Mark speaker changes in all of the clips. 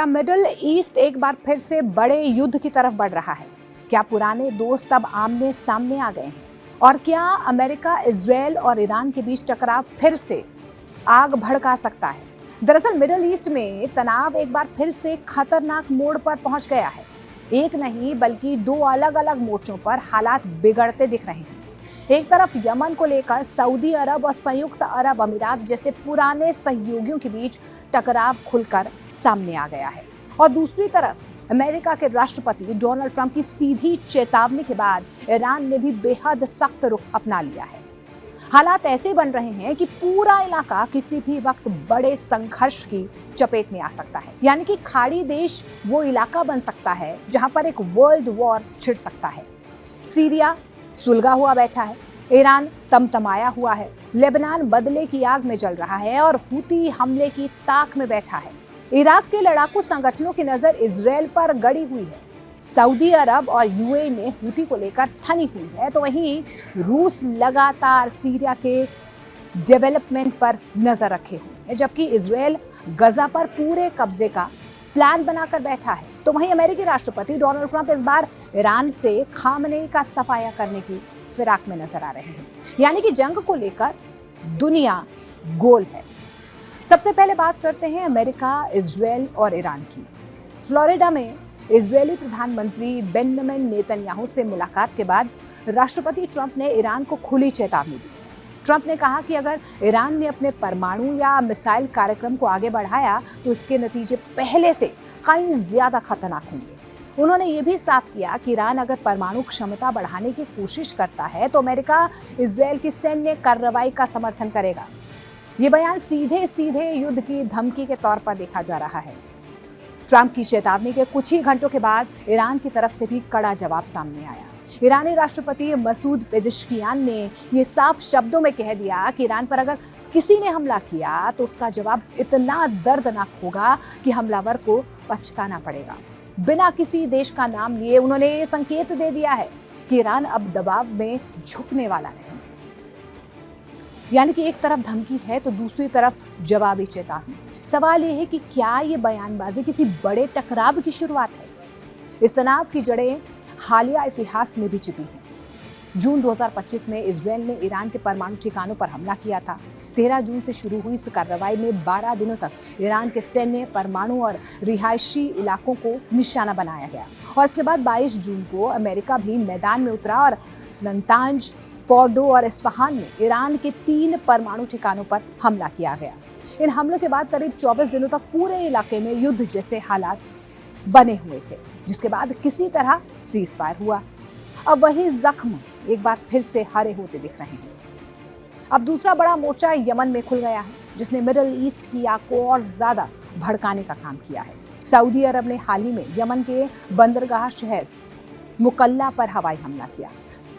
Speaker 1: क्या middle east एक बार फिर से बड़े युद्ध की तरफ बढ़ रहा है? क्या पुराने दोस्त अब आमने सामने आ गए हैं? और क्या अमेरिका, इजरायल और ईरान के बीच टकराव फिर से आग भड़का सकता है? दरअसल मिडिल ईस्ट में तनाव एक बार फिर से खतरनाक मोड़ पर पहुंच गया है। एक नहीं बल्कि दो अलग अलग मोर्चों पर हालात बिगड़ते दिख रहे हैं। एक तरफ यमन को लेकर सऊदी अरब और संयुक्त अरब अमीरात जैसे पुराने सहयोगियों के बीच टकराव खुलकर सामने आ गया है, और दूसरी तरफ अमेरिका के राष्ट्रपति डोनाल्ड ट्रंप की सीधी चेतावनी के बाद ईरान ने भी बेहद सख्त रुख अपना लिया है। हालात ऐसे बन रहे हैं कि पूरा इलाका किसी भी वक्त बड़े संघर्ष की चपेट में आ सकता है। यानी कि खाड़ी देश वो इलाका बन सकता है जहां पर एक वर्ल्ड वॉर छिड़ सकता है। सीरिया सुलगा हुआ बैठा है, ईरान तमतमाया हुआ है, लेबनान बदले की आग में जल रहा है और हूती हमले की ताक में बैठा है। इराक के लड़ाकू संगठनों की नजर इजरायल पर गड़ी हुई है। सऊदी अरब और यूएई में हूती को लेकर ठनी हुई है, तो वहीं रूस लगातार सीरिया के डेवलपमेंट पर नजर रखे हुए है, जबकि इजरायल गजा पर पूरे कब्जे का प्लान बनाकर बैठा है। तो वहीं अमेरिकी राष्ट्रपति डोनाल्ड ट्रंप इस बार ईरान से खामनेई का सफाया करने की फिराक में नजर आ रहे हैं। यानी कि जंग को लेकर दुनिया गोल है। सबसे पहले बात करते हैं अमेरिका, इजरायल और ईरान की। फ्लोरिडा में इजरायली प्रधानमंत्री बेंजामिन नेतन्याहू से मुलाकात के बाद राष्ट्रपति ट्रंप ने ईरान को खुली चेतावनी दी। ट्रंप ने कहा कि अगर ईरान ने अपने परमाणु या मिसाइल कार्यक्रम को आगे बढ़ाया तो इसके नतीजे पहले से कहीं ज्यादा खतरनाक होंगे। उन्होंने ये भी साफ किया कि ईरान अगर परमाणु क्षमता बढ़ाने की कोशिश करता है तो अमेरिका इजरायल की सैन्य कार्रवाई का समर्थन करेगा। ये बयान सीधे सीधे युद्ध की धमकी के तौर पर देखा जा रहा है। ट्रंप की चेतावनी के कुछ ही घंटों के बाद ईरान की तरफ से भी कड़ा जवाब सामने आया। ईरानी राष्ट्रपति मसूद पेजेश्कियान ने ये साफ शब्दों में कह दिया कि ईरान पर अगर किसी ने हमला किया तो उसका जवाब इतना दर्दनाक होगा कि हमलावर को पछताना पड़ेगा। बिना किसी देश का नाम लिए उन्होंने ये संकेत दे दिया है कि ईरान अब दबाव में झुकने वाला नहीं। यानी कि एक तरफ धमकी है तो दूसरी तरफ जवाबी चेतावनी। सवाल ये है कि क्या ये बयानबाजी किसी बड़े टकराव की शुरुआत है? इस तनाव की जड़ें हालिया इतिहास में भी छिपी हैं। जून 2025 में इजरायल ने ईरान के परमाणु ठिकानों पर हमला किया था। 13 जून से शुरू हुई इस कार्रवाई में 12 दिनों तक ईरान के सैन्य, परमाणु और रिहायशी इलाकों को निशाना बनाया गया, और इसके बाद 22 जून को अमेरिका भी मैदान में उतरा और नतांज, फोर्डो और इस्फहान में ईरान के 3 परमाणु ठिकानों पर हमला किया गया। इन हमलों के बाद करीब 24 दिनों तक पूरे इलाके में युद्ध जैसे हालात बने हुए थे, जिसके बाद किसी तरह सीज फायर हुआ। अब वही जख्म एक बार फिर से हरे होते दिख रहे हैं। अब दूसरा बड़ा मोर्चा यमन में खुल गया है, जिसने मिडिल ईस्ट की आग को और ज्यादा भड़काने का काम किया है। सऊदी अरब ने हाल ही में यमन के बंदरगाह शहर मुकल्ला पर हवाई हमला किया।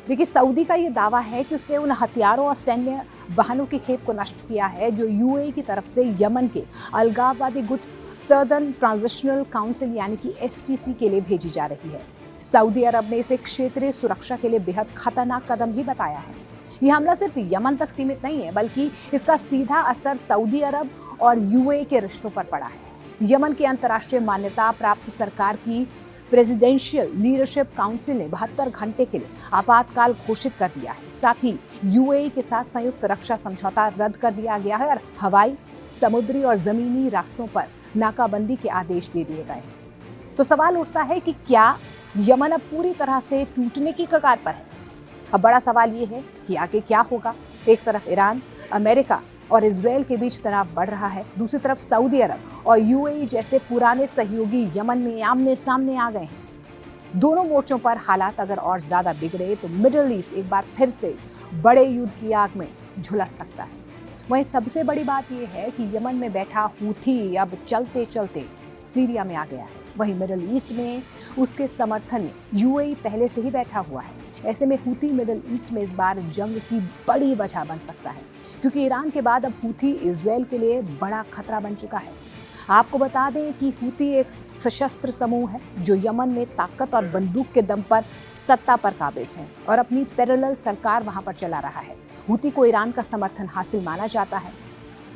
Speaker 1: देखिए, सऊदी का ये दावा है कि उसने उन हथियारों और सैन्य वाहनों की खेप को नष्ट किया है जो यूएई की तरफ से यमन के अलगाववादी गुट सर्दर्न ट्रांजिशनल काउंसिल यानी कि एसटीसी के लिए भेजी जा रही है। सऊदी अरब ने इसे क्षेत्रीय सुरक्षा के लिए बेहद खतरनाक कदम भी बताया है। यह हमला सिर्फ यमन तक सीमित नहीं है, बल्कि इसका सीधा असर सऊदी अरब और यूएई के रिश्तों पर पड़ा है। यमन की अंतर्राष्ट्रीय मान्यता प्राप्त सरकार की प्रेसिडेंशियल लीडरशिप काउंसिल ने 72 घंटे के लिए आपातकाल घोषित कर दिया है। साथ ही यूएई के साथ संयुक्त रक्षा समझौता रद्द कर दिया गया है और हवाई, समुद्री और जमीनी रास्तों पर नाकाबंदी के आदेश दे दिए गए। तो सवाल उठता है कि क्या यमन अब पूरी तरह से टूटने की कगार पर है? अब बड़ा सवाल ये है कि आगे क्या होगा। एक तरफ ईरान, अमेरिका और इजरायल के बीच तनाव बढ़ रहा है, दूसरी तरफ सऊदी अरब और यूएई जैसे पुराने सहयोगी यमन में आमने सामने आ गए हैं। दोनों मोर्चों पर हालात अगर और ज्यादा बिगड़े तो मिडिल ईस्ट एक बार फिर से बड़े युद्ध की आग में झुलस सकता है। वहीं सबसे बड़ी बात यह है कि यमन में बैठा हूथी अब चलते चलते सीरिया में आ गया है। वहीं मिडिल ईस्ट में उसके समर्थन में यूएई पहले से ही बैठा हुआ है। ऐसे में हूथी मिडिल ईस्ट में इस बार जंग की बड़ी वजह बन सकता है, क्योंकि ईरान के बाद अब हूथी इजरायल के लिए बड़ा खतरा बन चुका है। आपको बता दें कि हूथी एक सशस्त्र समूह है जो यमन में ताकत और बंदूक के दम पर सत्ता पर काबिज है और अपनी पैरेलल सरकार वहां पर चला रहा है। हूथी को ईरान का समर्थन हासिल माना जाता है।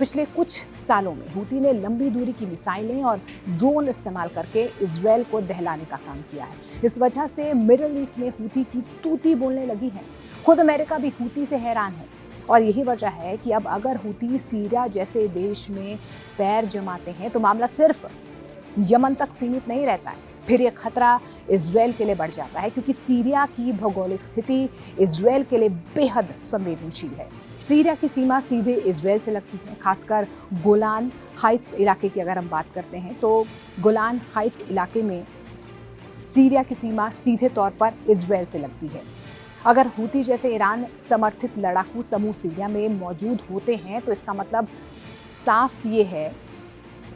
Speaker 1: पिछले कुछ सालों में हूती ने लंबी दूरी की मिसाइलें और ड्रोन इस्तेमाल करके इजरायल को दहलाने का काम किया है। इस वजह से मिडिल ईस्ट में हूती की तूती बोलने लगी है। खुद अमेरिका भी हूती से हैरान है और यही वजह है कि अब अगर हूती सीरिया जैसे देश में पैर जमाते हैं तो मामला सिर्फ यमन तक सीमित नहीं रहता है, फिर यह खतरा इजरायल के लिए बढ़ जाता है, क्योंकि सीरिया की भौगोलिक स्थिति इजरायल के लिए बेहद संवेदनशील है। सीरिया की सीमा सीधे इजरायल से लगती है, खासकर गोलान हाइट्स इलाके की अगर हम बात करते हैं तो गोलान हाइट्स इलाके में सीरिया की सीमा सीधे तौर पर इजरायल से लगती है। अगर हूती जैसे ईरान समर्थित लड़ाकू समूह सीरिया में मौजूद होते हैं तो इसका मतलब साफ ये है,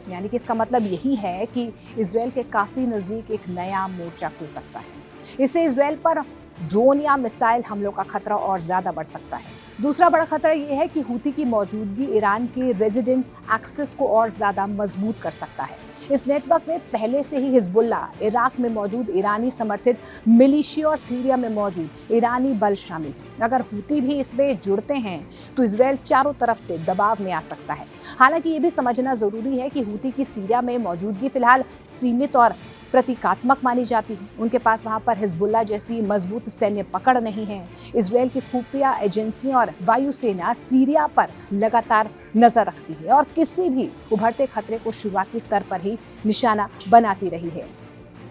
Speaker 1: यानी कि इसका मतलब यही है कि इजरायल के काफ़ी नज़दीक एक नया मोर्चा खुल सकता है। इससे इजरायल पर ड्रोन या मिसाइल हमलों का खतरा और ज़्यादा बढ़ सकता है। दूसरा बड़ा खतरा यह है कि हूती की मौजूदगी ईरान के रेजिडेंट एक्सेस को और ज़्यादा मजबूत कर सकता है। इस नेटवर्क में पहले से ही हिजबुल्ला, इराक में मौजूद ईरानी समर्थित मिलिशिया और सीरिया में मौजूद ईरानी बल शामिल हैं। अगर हूती भी इसमें जुड़ते हैं तो इजरायल चारों तरफ से दबाव में आ सकता है। हालांकि ये भी समझना ज़रूरी है कि हूती की सीरिया में मौजूदगी फिलहाल सीमित और प्रतीकात्मक मानी जाती है। उनके पास वहां पर हिजबुल्ला जैसी मजबूत सैन्य पकड़ नहीं है। इजरायल की खुफिया एजेंसियां और वायुसेना सीरिया पर लगातार नजर रखती है और किसी भी उभरते खतरे को शुरुआती स्तर पर ही निशाना बनाती रही है।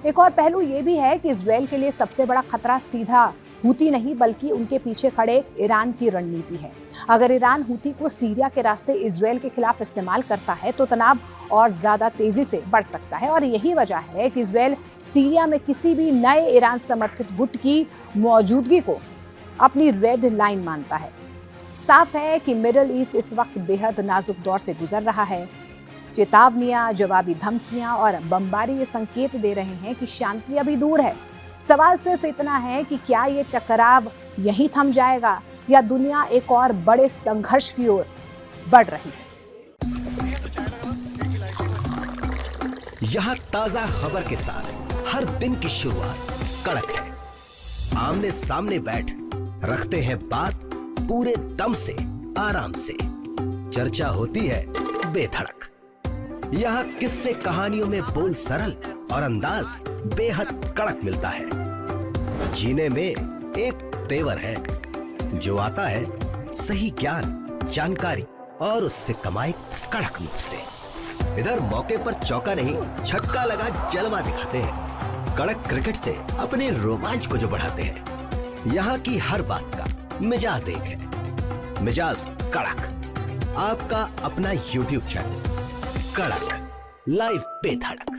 Speaker 1: एक और पहलू ये भी है कि इजरायल के लिए सबसे बड़ा खतरा सीधा हूती नहीं बल्कि उनके पीछे खड़े ईरान की रणनीति है। अगर ईरान हूती को सीरिया के रास्ते इजरायल के खिलाफ इस्तेमाल करता है तो तनाव और ज्यादा तेजी से बढ़ सकता है और यही वजह है कि इजरायल सीरिया में किसी भी नए ईरान समर्थित गुट की मौजूदगी को अपनी रेड लाइन मानता है। साफ है कि मिडिल ईस्ट इस वक्त बेहद नाजुक दौर से गुजर रहा है। चेतावनियां, जवाबी धमकियां और बमबारी ये संकेत दे रहे हैं कि शांति अभी दूर है। सवाल सिर्फ इतना है कि क्या ये टकराव यहीं थम जाएगा या दुनिया एक और बड़े संघर्ष की ओर बढ़ रही है।
Speaker 2: यहाँ ताजा खबर के साथ हर दिन की शुरुआत कड़क है। आमने सामने बैठ रखते हैं बात पूरे दम से, आराम से। चर्चा होती है बेधड़क। यहाँ किस्से कहानियों में बोल सरल और अंदाज बेहद कड़क मिलता है। जीने में एक तेवर है जो आता है सही ज्ञान, जानकारी और उससे कमाई कड़क नोट से। इधर मौके पर चौका नहीं, छक्का लगा जलवा दिखाते हैं। कड़क क्रिकेट से अपने रोमांच को जो बढ़ाते हैं। यहाँ की हर बात का मिजाज एक है, मिजाज कड़क। आपका अपना YouTube चैनल कड़क लाइव बेधड़क।